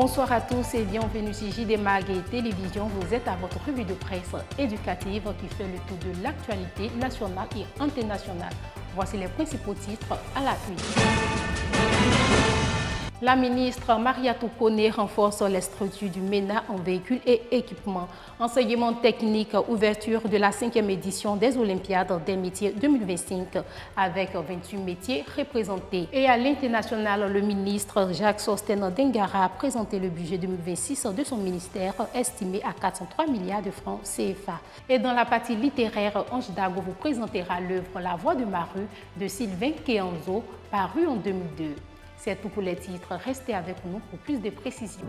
Bonsoir à tous et bienvenue sur JD Mag et Télévision. Vous êtes à votre revue de presse éducative qui fait le tour de l'actualité nationale et internationale. Voici les principaux titres à la une. La ministre Mariatou Koné renforce les structures du MENA en véhicules et équipements. Enseignement technique, ouverture de la 5e édition des Olympiades des métiers 2025 avec 28 métiers représentés. Et à l'international, le ministre Jacques Sostène Dengara a présenté le budget 2026 de son ministère estimé à 403 milliards de francs CFA. Et dans la partie littéraire, Ange Dago vous présentera l'œuvre La Voix de ma rue de Sylvain Keanzo, paru en 2002. C'est tout pour les titres. Restez avec nous pour plus de précisions.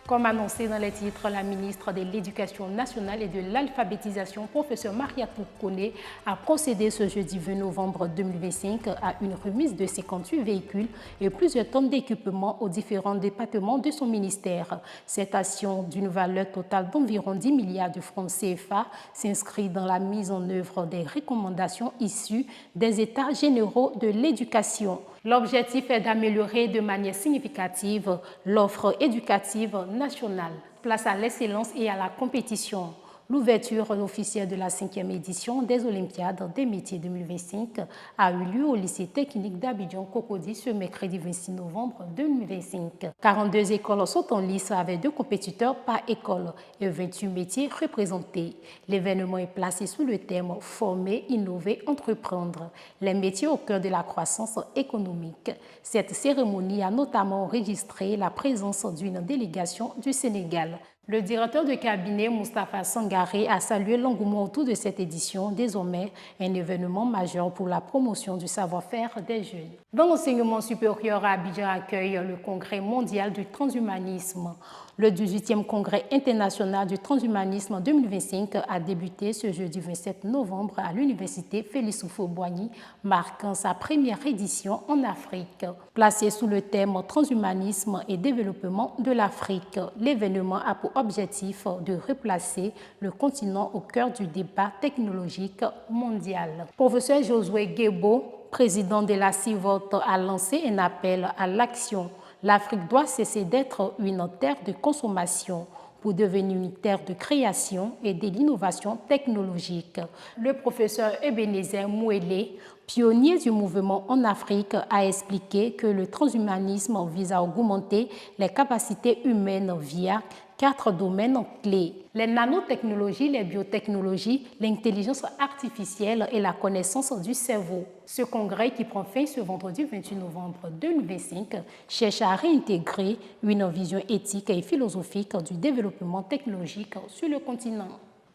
Comme annoncé dans les titres, la ministre de l'Éducation nationale et de l'alphabétisation, professeure Mariatou Koné, a procédé ce jeudi 20 novembre 2025 à une remise de 58 véhicules et plusieurs tonnes d'équipements aux différents départements de son ministère. Cette action, d'une valeur totale d'environ 10 milliards de francs CFA, s'inscrit dans la mise en œuvre des recommandations issues des États généraux de l'éducation. L'objectif est d'améliorer de manière significative l'offre éducative nationale. Place à l'excellence et à la compétition. L'ouverture officielle de la 5e édition des Olympiades des métiers 2025 a eu lieu au lycée technique d'Abidjan-Cocody ce mercredi 26 novembre 2025. 42 écoles sont en lice avec 2 compétiteurs par école et 28 métiers représentés. L'événement est placé sous le thème « Former, innover, entreprendre ». Les métiers au cœur de la croissance économique. Cette cérémonie a notamment enregistré la présence d'une délégation du Sénégal. Le directeur de cabinet Moustapha Sangaré a salué l'engouement autour de cette édition, désormais un événement majeur pour la promotion du savoir-faire des jeunes. Dans l'enseignement supérieur, Abidjan accueille le Congrès mondial du transhumanisme. Le 18e Congrès international du transhumanisme 2025 a débuté ce jeudi 27 novembre à l'université Félix Houphouët-Boigny, marquant sa première édition en Afrique. Placé sous le thème Transhumanisme et développement de l'Afrique, l'événement a pour objectif de replacer le continent au cœur du débat technologique mondial. Professeur Josué Guébo, président de la CIVOT, a lancé un appel à l'action. L'Afrique doit cesser d'être une terre de consommation pour devenir une terre de création et de l'innovation technologique. Le professeur Ebenezer Mouélé, pionnier du mouvement en Afrique, a expliqué que le transhumanisme vise à augmenter les capacités humaines via 4 domaines clés: les nanotechnologies, les biotechnologies, l'intelligence artificielle et la connaissance du cerveau. Ce congrès, qui prend fin ce vendredi 28 novembre 2025, cherche à réintégrer une vision éthique et philosophique du développement technologique sur le continent.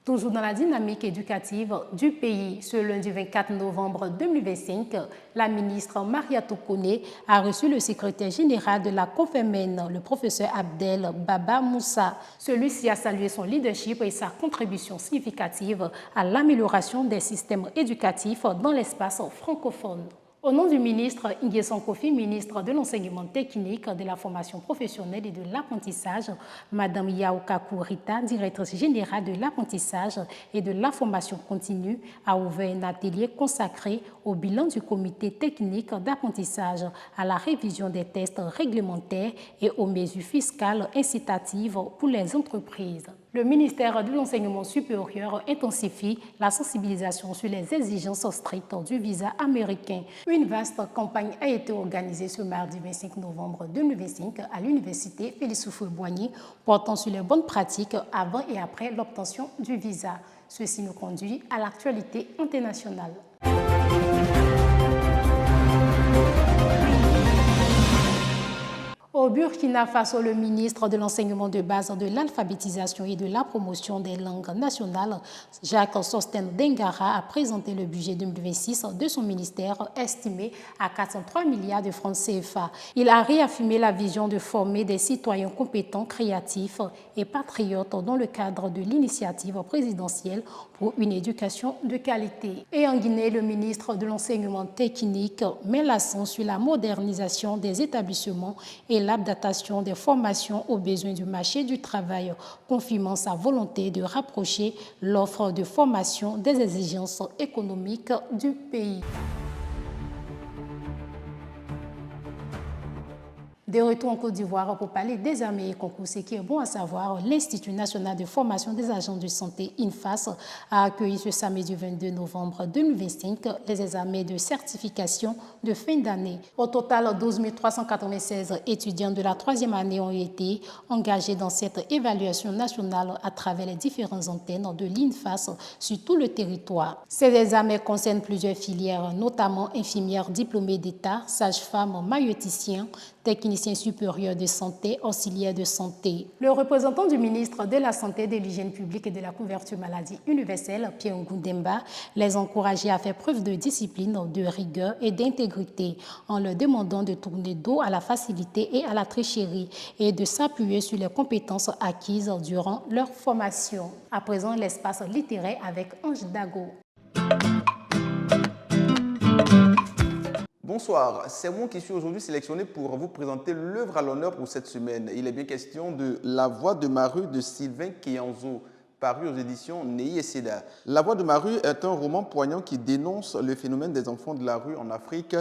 Toujours dans la dynamique éducative du pays, ce lundi 24 novembre 2025, la ministre Mariatou Koné a reçu le secrétaire général de la Confemène, le professeur Abdel Baba Moussa. Celui-ci a salué son leadership et sa contribution significative à l'amélioration des systèmes éducatifs dans l'espace francophone. Au nom du ministre Nguessan Kofi, ministre de l'Enseignement technique, de la formation professionnelle et de l'apprentissage, Mme Yaouka Kourita, directrice générale de l'apprentissage et de la formation continue, a ouvert un atelier consacré au bilan du comité technique d'apprentissage, à la révision des tests réglementaires et aux mesures fiscales incitatives pour les entreprises. Le ministère de l'Enseignement supérieur intensifie la sensibilisation sur les exigences strictes du visa américain. Une vaste campagne a été organisée ce mardi 25 novembre 2025 à l'université Félix Houphouët-Boigny portant sur les bonnes pratiques avant et après l'obtention du visa. Ceci nous conduit à l'actualité internationale. Au Burkina Faso, le ministre de l'Enseignement de base, de l'alphabétisation et de la promotion des langues nationales, Jacques Sostène Dengara, a présenté le budget 2026 de son ministère estimé à 403 milliards de francs CFA. Il a réaffirmé la vision de former des citoyens compétents, créatifs et patriotes dans le cadre de l'initiative présidentielle pour une éducation de qualité. Et en Guinée, le ministre de l'Enseignement technique met l'accent sur la modernisation des établissements et l'adaptation des formations aux besoins du marché du travail, confirmant sa volonté de rapprocher l'offre de formation des exigences économiques du pays. De retour en Côte d'Ivoire pour parler des armées et concours, ce qui est bon à savoir, l'Institut national de formation des agents de santé INFAS a accueilli ce samedi 22 novembre 2025 les examens de certification de fin d'année. Au total, 12 396 étudiants de la 3e année ont été engagés dans cette évaluation nationale à travers les différentes antennes de l'INFAS sur tout le territoire. Ces examens concernent plusieurs filières, notamment infirmières diplômées d'État, sages-femmes, maïeuticiens, techniciens supérieurs de santé, auxiliaires de santé. Le représentant du ministre de la Santé, de l'Hygiène publique et de la couverture maladie universelle, Pierre Ngundemba, les encourageait à faire preuve de discipline, de rigueur et d'intégrité en leur demandant de tourner dos à la facilité et à la tricherie et de s'appuyer sur les compétences acquises durant leur formation. À présent, l'espace littéraire avec Ange Dago. Bonsoir, c'est moi qui suis aujourd'hui sélectionné pour vous présenter l'œuvre à l'honneur pour cette semaine. Il est bien question de La Voix de ma rue de Sylvain Kéanzo, paru aux éditions Neyi et Seda. La Voix de ma rue est un roman poignant qui dénonce le phénomène des enfants de la rue en Afrique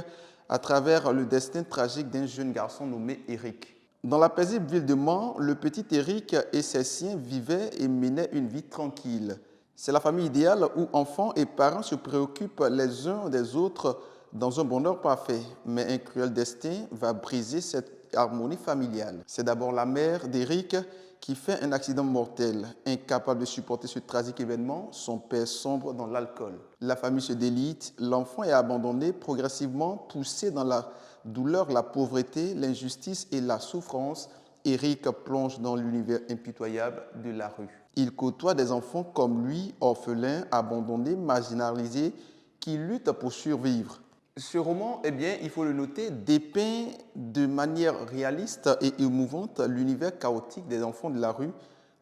à travers le destin tragique d'un jeune garçon nommé Eric. Dans la paisible ville de Mans, le petit Eric et ses siens vivaient et menaient une vie tranquille. C'est la famille idéale où enfants et parents se préoccupent les uns des autres dans un bonheur parfait, mais un cruel destin va briser cette harmonie familiale. C'est d'abord la mère d'Eric qui fait un accident mortel. Incapable de supporter ce tragique événement, son père sombre dans l'alcool. La famille se délite, l'enfant est abandonné, progressivement poussé dans la douleur, la pauvreté, l'injustice et la souffrance. Eric plonge dans l'univers impitoyable de la rue. Il côtoie des enfants comme lui, orphelins, abandonnés, marginalisés, qui luttent pour survivre. Ce roman, il faut le noter, dépeint de manière réaliste et émouvante l'univers chaotique des enfants de la rue,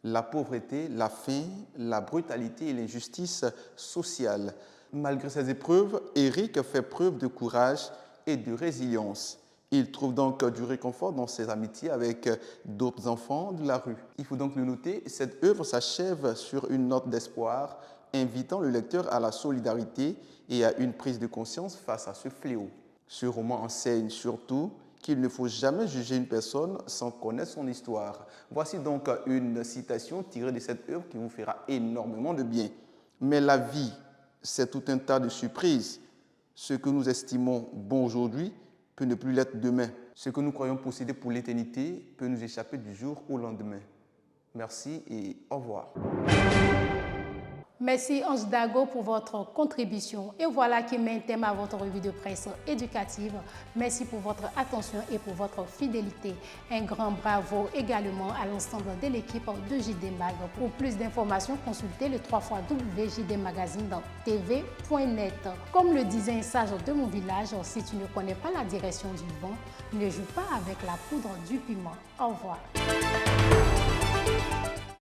la pauvreté, la faim, la brutalité et l'injustice sociale. Malgré ces épreuves, Eric fait preuve de courage et de résilience. Il trouve donc du réconfort dans ses amitiés avec d'autres enfants de la rue. Il faut donc le noter, cette œuvre s'achève sur une note d'espoir, invitant le lecteur à la solidarité et à une prise de conscience face à ce fléau. Ce roman enseigne surtout qu'il ne faut jamais juger une personne sans connaître son histoire. Voici donc une citation tirée de cette œuvre qui vous fera énormément de bien. Mais la vie, c'est tout un tas de surprises. Ce que nous estimons bon aujourd'hui peut ne plus l'être demain. Ce que nous croyons posséder pour l'éternité peut nous échapper du jour au lendemain. Merci et au revoir. Merci Ange Dago pour votre contribution. Et voilà qui met un thème à votre revue de presse éducative. Merci pour votre attention et pour votre fidélité. Un grand bravo également à l'ensemble de l'équipe de JD Mag. Pour plus d'informations, consultez le 3xW Magazine dans tv.net. Comme le disait un sage de mon village, si tu ne connais pas la direction du vent, ne joue pas avec la poudre du piment. Au revoir.